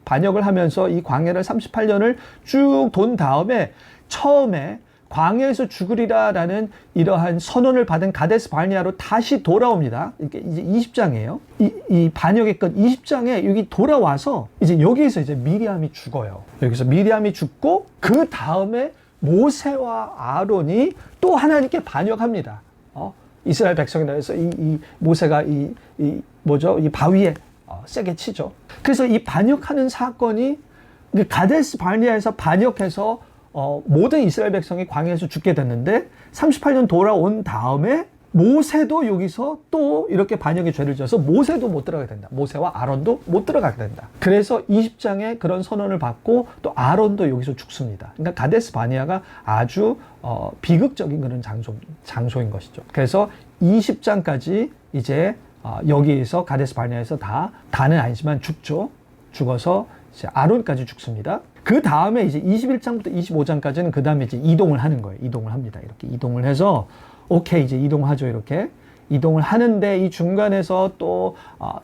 반역을 하면서 이 광야를 38년을 쭉 돈 다음에 처음에 광야에서 죽으리라라는 이러한 선언을 받은 가데스 바네아로 다시 돌아옵니다. 이게 이제 20장이에요. 이 반역의 건 20장에 여기 돌아와서 이제 여기에서 이제 미리암이 죽어요. 여기서 미리암이 죽고 그 다음에 모세와 아론이 또 하나님께 반역합니다. 이스라엘 백성이라 해서 이 모세가 이 바위에 세게 치죠. 그래서 이 반역하는 사건이 가데스 바네아에서 반역해서 모든 이스라엘 백성이 광야에서 죽게 됐는데 38년 돌아온 다음에 모세도 여기서 또 이렇게 반역의 죄를 지어서 모세도 못 들어가게 된다. 모세와 아론도 못 들어가게 된다. 그래서 20장에 그런 선언을 받고 또 아론도 여기서 죽습니다. 그러니까 가데스 바네아가 아주 비극적인 그런 장소인 것이죠. 그래서 20장까지 이제 여기에서 가데스 바네아에서 다는 아니지만 죽죠. 죽어서 이제 아론까지 죽습니다. 그 다음에 이제 21장부터 25장까지는 그 다음에 이제 이동을 하는 거예요. 이동을 합니다. 이렇게 이동을 해서 오케이 이제 이동하죠. 이렇게 이동을 하는데 이 중간에서 또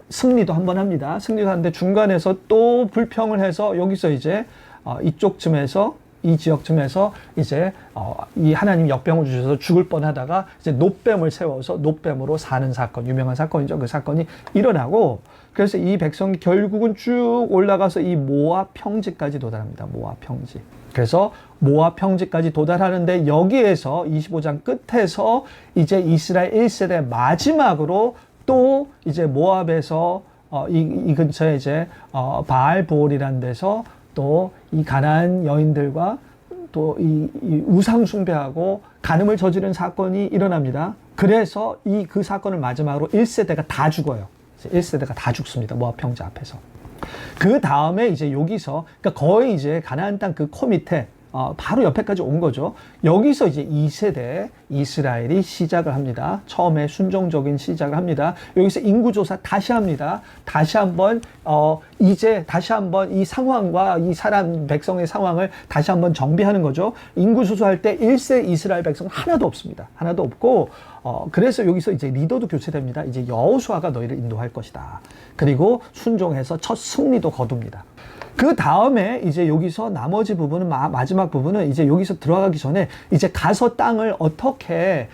승리도 한번 합니다. 승리도 하는데 중간에서 또 불평을 해서 여기서 이제 이쪽쯤에서 이 지역쯤에서 이제 이 하나님 역병을 주셔서 죽을 뻔하다가 이제 놋뱀을 세워서 놋뱀으로 사는 사건, 유명한 사건이죠. 그 사건이 일어나고 그래서 이 백성이 결국은 쭉 올라가서 이 모압 평지까지 도달합니다. 모압 평지. 그래서 모압 평지까지 도달하는데 여기에서 25장 끝에서 이제 이스라엘 1세대 마지막으로 또 이제 모압에서 이 근처에 이제 바알보올이라는 데서 또 이 가나안 여인들과 또 이 우상 숭배하고 간음을 저지른 사건이 일어납니다. 그래서 그 사건을 마지막으로 1세대가 다 죽어요. 1세대가 다 죽습니다. 모압 평지 앞에서. 그 다음에 이제 여기서 그러니까 거의 이제 가나안 땅 그 코 밑에 바로 옆에까지 온 거죠. 여기서 이제 2세대 이스라엘이 시작을 합니다. 처음에 순종적인 시작을 합니다. 여기서 인구조사 다시 합니다. 다시 한번 다시 한번 이 상황과 이 사람 백성의 상황을 다시 한번 정비하는 거죠. 인구조사할 때 1세 이스라엘 백성 하나도 없습니다. 하나도 없고 그래서 여기서 이제 리더도 교체됩니다. 이제 여호수아가 너희를 인도할 것이다. 그리고 순종해서 첫 승리도 거둡니다. 그 다음에 이제 여기서 나머지 부분은 마지막 부분은 이제 여기서 들어가기 전에 이제 가서 땅을 어떻게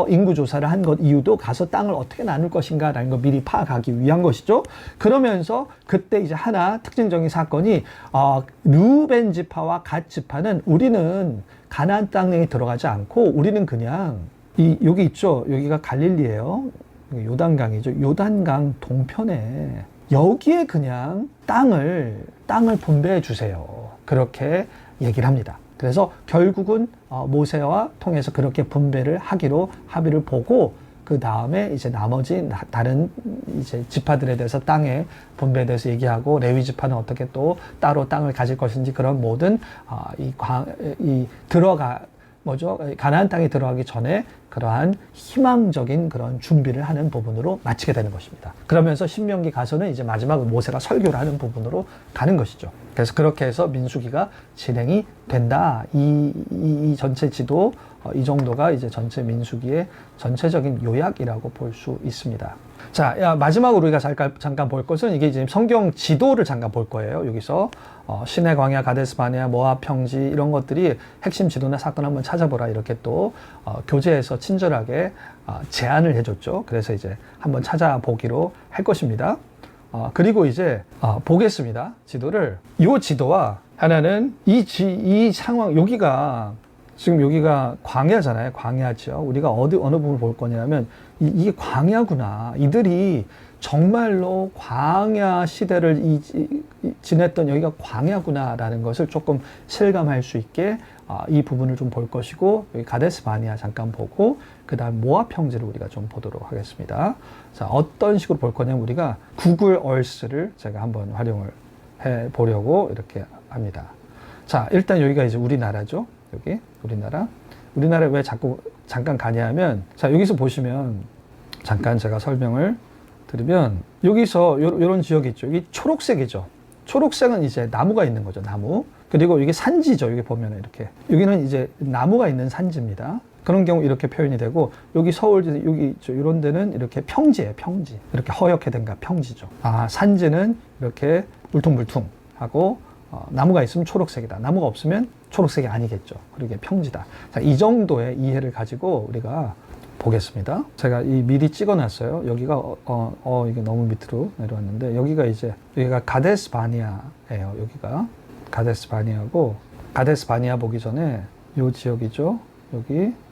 인구조사를 한 것 이유도 가서 땅을 어떻게 나눌 것인가라는 거 미리 파악하기 위한 것이죠. 그러면서 그때 이제 하나 특징적인 사건이 르우벤 지파와 갓 지파는 우리는 가나안 땅에 들어가지 않고 우리는 그냥 여기 있죠. 여기가 갈릴리예요. 요단강이죠. 요단강 동편에 여기에 그냥 땅을 분배해 주세요. 그렇게 얘기를 합니다. 그래서 결국은 모세와 통해서 그렇게 분배를 하기로 합의를 보고 그 다음에 이제 나머지 다른 이제 지파들에 대해서 땅의 분배에 대해서 얘기하고 레위 지파는 어떻게 또 따로 땅을 가질 것인지 그런 모든 가나안 땅에 들어가기 전에 그러한 희망적인 그런 준비를 하는 부분으로 마치게 되는 것입니다. 그러면서 신명기 가서는 이제 마지막으로 모세가 설교를 하는 부분으로 가는 것이죠. 그래서 그렇게 해서 민수기가 진행이 된다. 이 전체 지도, 이 정도가 이제 전체 민수기의 전체적인 요약이라고 볼 수 있습니다. 자, 마지막으로 우리가 잠깐 볼 것은 이게 이제 성경 지도를 잠깐 볼 거예요. 여기서 시내 광야, 가데스 바네아, 모압 평지 이런 것들이 핵심 지도나 사건 한번 찾아보라 이렇게 또 교재에서 친절하게 제안을 해줬죠. 그래서 이제 한번 찾아보기로 할 것입니다. 그리고 이제 보겠습니다. 지도를. 이 지도와 하나는 이 상황 여기가 지금 여기가 광야잖아요. 광야죠. 우리가 어느 부분을 볼 거냐면 이게 광야구나. 이들이 정말로 광야 시대를 지냈던 여기가 광야구나라는 것을 조금 실감할 수 있게 이 부분을 좀 볼 것이고 여기 가데스 바네아 잠깐 보고 그 다음 모압 평지를 우리가 좀 보도록 하겠습니다. 자, 어떤 식으로 볼 거냐면 우리가 구글 얼스를 제가 한번 활용을 해 보려고 이렇게 합니다. 자, 일단 여기가 이제 우리나라죠. 여기 우리나라 왜 잠깐 가냐 하면 자, 여기서 보시면 잠깐 제가 설명을 드리면 여기서 이런 지역이 있죠. 여기 초록색이죠. 초록색은 이제 나무가 있는 거죠. 나무. 그리고 이게 산지죠. 여기 보면 이렇게 여기는 이제 나무가 있는 산지입니다. 그런 경우 이렇게 표현이 되고 여기 서울 여기 있죠. 이런 데는 이렇게 평지예요. 평지. 이렇게 허옇게 된 거 평지죠. 산지는 이렇게 울퉁불퉁하고 나무가 있으면 초록색이다. 나무가 없으면 초록색이 아니겠죠. 그러게 평지다. 자, 이 정도의 이해를 가지고 우리가 보겠습니다. 제가 미리 찍어놨어요. 여기가 이게 너무 밑으로 내려왔는데 여기가 가데스 바네아예요. 여기가 가데스 바네아고 가데스 바네아 보기 전에 요 지역이죠.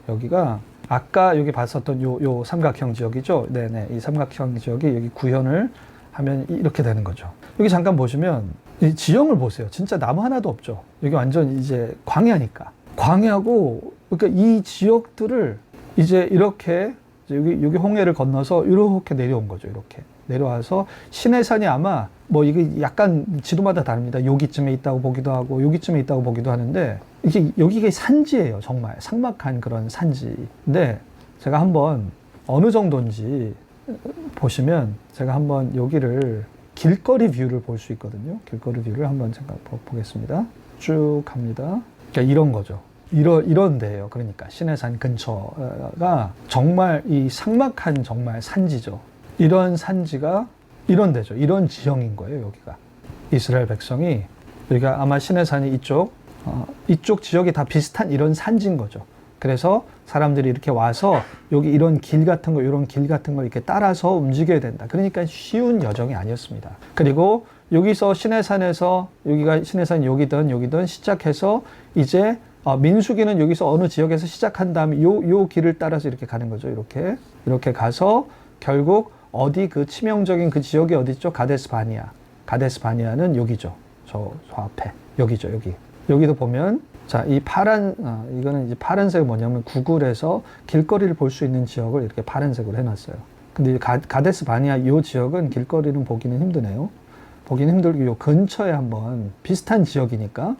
여기가 아까 여기 봤었던 요 삼각형 지역이죠. 네네, 이 삼각형 지역이 여기 구현을 하면 이렇게 되는 거죠. 여기 잠깐 보시면 이 지형을 보세요. 진짜 나무 하나도 없죠. 여기 완전 이제 광야니까. 광야고, 그러니까 이 지역들을 이제 이렇게 여기 홍해를 건너서 이렇게 내려온 거죠. 이렇게 내려와서 시내산이 아마 이게 약간 지도마다 다릅니다. 여기쯤에 있다고 보기도 하고 여기쯤에 있다고 보기도 하는데 여기가 산지예요. 정말 삭막한 그런 산지인데 제가 한번 어느 정도인지 보시면 제가 한번 여기를 길거리 뷰를 볼 수 있거든요. 길거리 뷰를 한번 잠깐 보겠습니다. 쭉 갑니다. 그러니까 이런 거죠. 이런 데예요. 그러니까 시내산 근처가 정말 이 삭막한 정말 산지죠. 이런 산지가 이런 데죠. 이런 지형인 거예요. 여기가 이스라엘 백성이 여기가 아마 시내산이 이쪽 지역이 다 비슷한 이런 산지인 거죠. 그래서 사람들이 이렇게 와서 여기 이런 길 같은 거 이렇게 따라서 움직여야 된다. 그러니까 쉬운 여정이 아니었습니다. 그리고 여기서 시내산에서 여기가 시내산 여기든 시작해서 이제 민수기는 여기서 어느 지역에서 시작한 다음에 요 길을 따라서 이렇게 가는 거죠. 이렇게 가서 결국 어디 그 치명적인 그 지역이 어디죠? 가데스 바네아. 가데스 바네아는 여기죠. 저 앞에 여기죠. 여기도 보면 자, 이 이거는 이제 파란색은 뭐냐면 구글에서 길거리를 볼 수 있는 지역을 이렇게 파란색으로 해놨어요. 근데 가데스 바네아 이 지역은 길거리는 보기는 힘드네요. 보기는 힘들고 요 근처에 한번 비슷한 지역이니까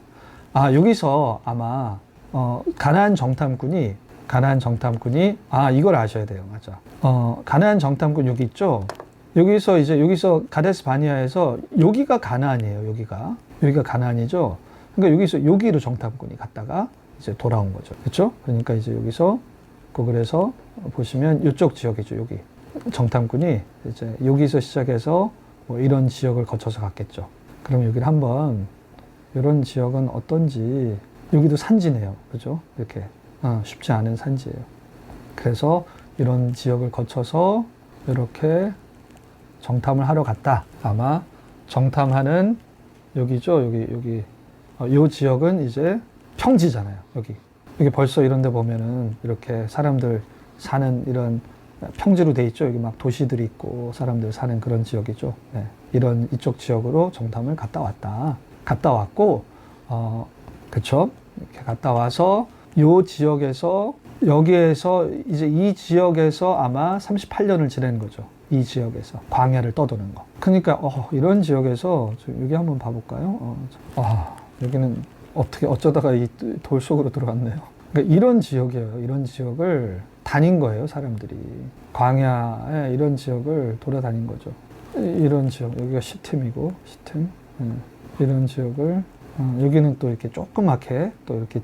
여기서 아마 가나안 정탐꾼이 이걸 아셔야 돼요. 맞아. 가나안 정탐꾼 여기 있죠. 여기서 가데스 바니아에서 여기가 가나안이에요. 여기가 가나안이죠. 그러니까 여기서 여기로 정탐꾼이 갔다가 이제 돌아온 거죠. 그렇죠? 그러니까 이제 여기서 그래서 보시면 이쪽 지역이죠. 여기 정탐꾼이 이제 여기서 시작해서 뭐 이런 지역을 거쳐서 갔겠죠. 그럼 여기를 한번 이런 지역은 어떤지. 여기도 산지네요. 그죠? 이렇게 쉽지 않은 산지예요. 그래서 이런 지역을 거쳐서 이렇게 정탐을 하러 갔다. 아마 정탐하는 여기죠. 여기 이 지역은 이제 평지잖아요. 여기 벌써 이런 데 보면은 이렇게 사람들 사는 이런 평지로 돼 있죠. 여기 막 도시들이 있고 사람들 사는 그런 지역이죠. 네. 이쪽 지역으로 정탐을 갔다 왔고, 그쵸? 이렇게 갔다 와서 요 지역에서 여기에서 이제 이 지역에서 아마 38년을 지낸 거죠. 이 지역에서 광야를 떠도는 거. 그러니까 이런 지역에서 여기 한번 봐볼까요? 여기는 어쩌다가 이 돌 속으로 들어갔네요. 그러니까 이런 지역이에요. 이런 지역을 다닌 거예요, 사람들이. 광야에 이런 지역을 돌아다닌 거죠. 이런 지역, 여기가 시팀이고, 이런 지역을, 여기는 또 이렇게 조그맣게 또 이렇게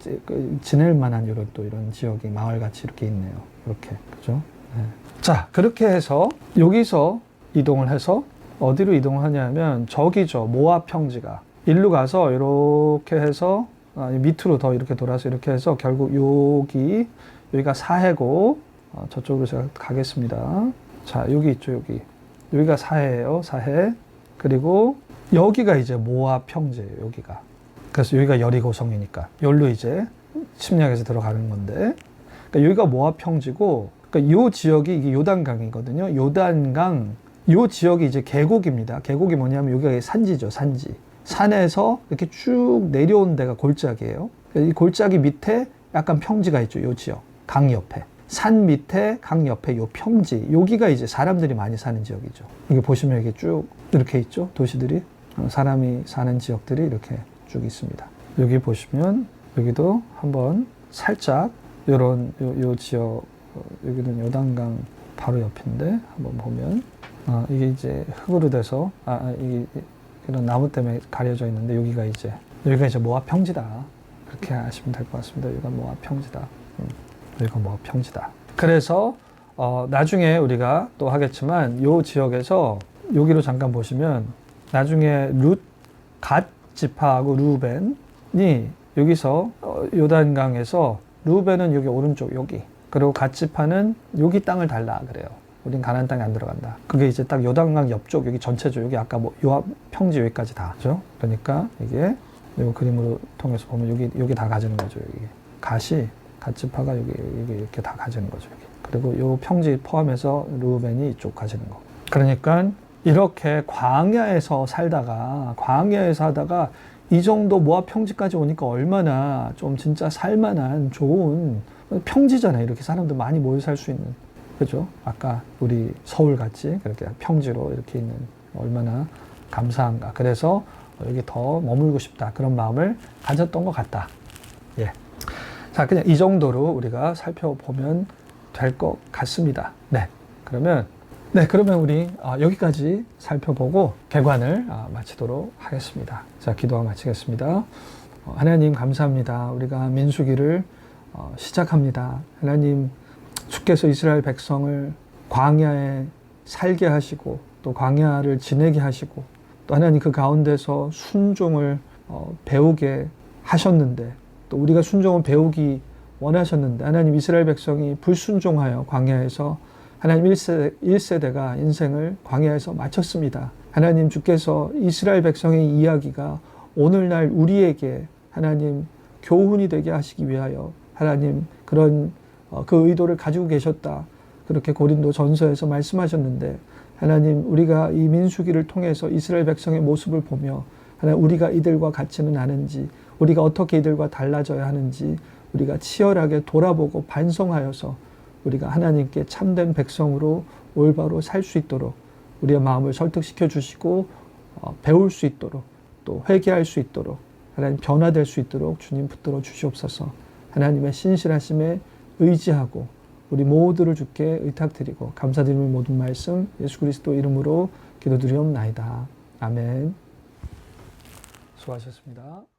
지낼 만한 이런 지역이 마을같이 이렇게 있네요. 이렇게. 그죠? 네. 자, 그렇게 해서 여기서 이동을 해서 어디로 이동하냐면 저기죠. 모압 평지가. 일로 가서 이렇게 해서 밑으로 더 이렇게 돌아서 이렇게 해서 결국 여기가 사해고 저쪽으로 제가 가겠습니다. 자, 여기 있죠. 여기가 사해예요. 사해. 그리고 여기가 이제 모압 평지예요. 여기가. 그래서 여기가 여리고성이니까 여기로 이제 침략해서 들어가는 건데, 그러니까 여기가 모압 평지고, 그러니까 요 지역이 이게 요단강이거든요. 요단강 요 지역이 이제 계곡입니다. 계곡이 뭐냐면 여기가 산지죠. 산지. 산에서 이렇게 쭉 내려온 데가 골짜기예요. 이 골짜기 밑에 약간 평지가 있죠. 요 지역. 강 옆에. 산 밑에 강 옆에 요 평지. 여기가 이제 사람들이 많이 사는 지역이죠. 여기 보시면 이게 쭉 이렇게 있죠. 도시들이. 사람이 사는 지역들이 이렇게 쭉 있습니다. 여기 보시면 여기도 한번 살짝 요런 요 지역, 여기는 요단강 바로 옆인데 한번 보면 이게 이제 흙으로 돼서 이게 이런 나무 때문에 가려져 있는데 여기가 이제 모압 평지다. 그렇게 하시면 될 것 같습니다. 여기가 모압 평지다. 여기가 모압 평지다. 그래서 나중에 우리가 또 하겠지만 요 지역에서 여기로 잠깐 보시면 나중에 갓 지파하고 루벤이 여기서 요단강에서 루벤은 여기 오른쪽 여기, 그리고 갓 지파는 여기 땅을 달라 그래요. 우린 가나안 땅에 안 들어간다. 그게 이제 딱 요단강 옆쪽 여기 전체죠. 여기 아까 뭐 요압 평지 여기까지 다. 그죠? 그러니까 이게 요 그림으로 통해서 보면 여기 다 가지는 거죠. 여기 갓 지파가 여기 이렇게 다 가지는 거죠. 여기. 그리고 요 평지 포함해서 루벤이 이쪽 가지는 거. 그러니까 이렇게 광야에서 하다가 이 정도 모압 평지까지 오니까 얼마나 좀 진짜 살만한 좋은 평지잖아요. 이렇게 사람들 많이 모여 살 수 있는. 그죠? 아까 우리 서울 같이 그렇게 평지로 이렇게 있는 얼마나 감사한가. 그래서 여기 더 머물고 싶다. 그런 마음을 가졌던 것 같다. 예. 자, 그냥 이 정도로 우리가 살펴보면 될 것 같습니다. 네. 그러면 우리 여기까지 살펴보고 개관을 마치도록 하겠습니다. 자, 기도와 마치겠습니다. 하나님 감사합니다. 우리가 민수기를 시작합니다. 하나님, 주께서 이스라엘 백성을 광야에 살게 하시고 또 광야를 지내게 하시고 또 하나님 그 가운데서 순종을 배우게 하셨는데, 또 우리가 순종을 배우기 원하셨는데 하나님, 이스라엘 백성이 불순종하여 광야에서 하나님 1세대가 인생을 광야에서 마쳤습니다. 하나님, 주께서 이스라엘 백성의 이야기가 오늘날 우리에게 하나님 교훈이 되게 하시기 위하여 하나님 그런 그 의도를 가지고 계셨다. 그렇게 고린도 전서에서 말씀하셨는데, 하나님, 우리가 이 민수기를 통해서 이스라엘 백성의 모습을 보며 하나님, 우리가 이들과 같지는 않은지, 우리가 어떻게 이들과 달라져야 하는지 우리가 치열하게 돌아보고 반성하여서 우리가 하나님께 참된 백성으로 올바로 살 수 있도록 우리의 마음을 설득시켜 주시고 배울 수 있도록 또 회개할 수 있도록 하나님 변화될 수 있도록 주님 붙들어 주시옵소서. 하나님의 신실하심에 의지하고 우리 모두를 주께 의탁드리고 감사드리는 모든 말씀 예수 그리스도 이름으로 기도드리옵나이다. 아멘. 수고하셨습니다.